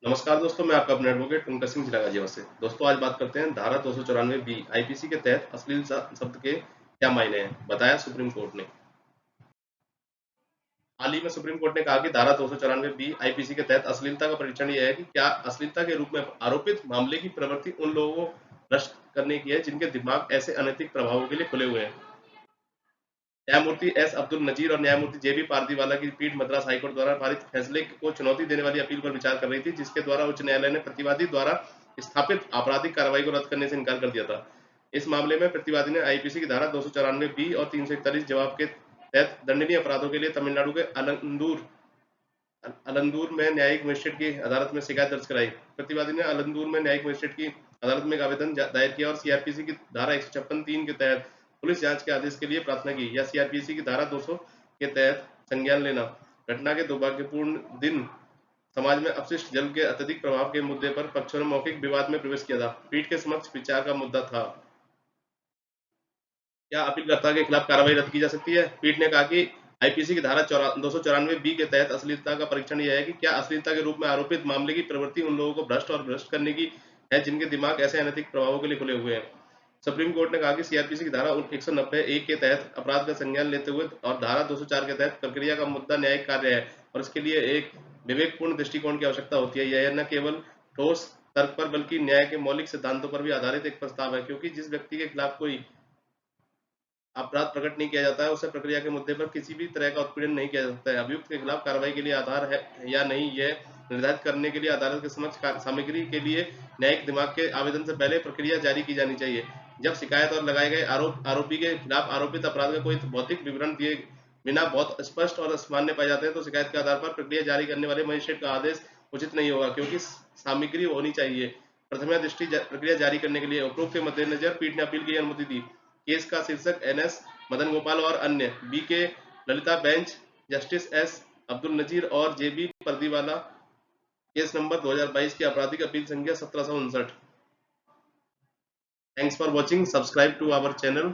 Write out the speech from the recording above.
नमस्कार दोस्तों, मैं आपका अपना एडवोकेट उनका सिंह जिला गाजियाबाद से। दोस्तों आज बात करते हैं धारा 294 बी आईपीसी के तहत अश्लील शब्द के क्या मायने हैं, बताया सुप्रीम कोर्ट ने। हाल ही में सुप्रीम कोर्ट ने कहा कि धारा 294 बी आईपीसी के तहत अश्लीलता का परीक्षण यह है कि क्या अश्लीलता के रूप में आरोपित मामले की प्रवृत्ति उन लोगों को भ्रष्ट करने की है जिनके दिमाग ऐसे अनैतिक प्रभावों के लिए खुले हुए हैं। न्यायमूर्ति एस अब्दुल नजीर और न्यायमूर्ति जे बी पारदीवाला की पीठ मद्रास हाईकोर्ट द्वारा पारित फैसले को चुनौती देने वाली अपील पर विचार कर रही थी, जिसके द्वारा उच्च न्यायालय ने प्रतिवादी द्वारा स्थापित आपराधिक कार्रवाई को रद्द करने से इनकार कर दिया था। इस मामले में प्रतिवादी ने आईपीसी की धारा 294 बी और 341 जवाब के तहत दंडनीय अपराधों के लिए तमिलनाडु के अलंदूर में न्यायिक मजिस्ट्रेट की अदालत में शिकायत दर्ज कराई। प्रतिवादी ने अलंदूर में न्यायिक मजिस्ट्रेट की अदालत में एक आवेदन दायर किया और सीआरपीसी की धारा 156(3) के तहत पुलिस जांच के आदेश के लिए प्रार्थना की या सीआरपीसी की धारा 200 के तहत संज्ञान लेना। घटना के दुर्भाग्यपूर्ण दिन समाज में अपशिष्ट जल के अत्यधिक प्रभाव के मुद्दे पर पक्षों ने मौखिक विवाद में प्रवेश किया था। पीठ के समक्ष विचार का मुद्दा था, क्या अपीलकर्ता के खिलाफ कार्रवाई रद्द की जा सकती है। पीठ ने कहा कि आईपीसी की धारा 294 बी के तहत अश्लीलता का परीक्षण यह है कि क्या अश्लीलता के रूप में आरोपित मामले की प्रवृत्ति उन लोगों को भ्रष्ट और भ्रष्ट करने की है जिनके दिमाग ऐसे अनैतिक प्रभावों के लिए खुले हुए हैं। सुप्रीम कोर्ट ने कहा कि सीआरपीसी की धारा 190(1) के तहत अपराध का संज्ञान लेते हुए और धारा 204 के तहत प्रक्रिया का मुद्दा न्यायिक कार्य है और इसके लिए एक विवेकपूर्ण दृष्टिकोण की आवश्यकता होती है। यह न केवल ठोस तर्क पर बल्कि न्याय के मौलिक सिद्धांतों पर भी आधारित एक प्रस्ताव है, क्योंकि जिस व्यक्ति के खिलाफ कोई अपराध प्रकट नहीं किया जाता है उसे प्रक्रिया के मुद्दे पर किसी भी तरह का उत्पीड़न नहीं किया जा सकता है। अभियुक्त के खिलाफ कार्रवाई के लिए आधार है या नहीं, यह निर्धारित करने के लिए अदालत के समक्ष सामग्री के लिए न्यायिक दिमाग के आवेदन से पहले प्रक्रिया जारी की जानी चाहिए। जब शिकायत और लगाए गए आरोपी के खिलाफ आरोपित अपराध का कोई भौतिक विवरण दिए बिना बहुत स्पष्ट और असामान्य पाए जाते हैं तो शिकायत के आधार पर प्रक्रिया जारी करने वाले मजिस्ट्रेट का आदेश उचित नहीं होगा, क्योंकि सामग्री होनी चाहिए। प्रथम दृष्टि प्रक्रिया जारी करने के लिए उपरोक्त के मद्देनजर पीठ ने अपील की अनुमति दी। केस का शीर्षक एनएस मदन गोपाल और अन्य, बी के Lalita bench, justice S Abdul Nazeer और जेबी पर्दीवाला, केस नंबर 2022 की आपराधिक अपील संख्या 1759। Thanks for watching, subscribe to our channel.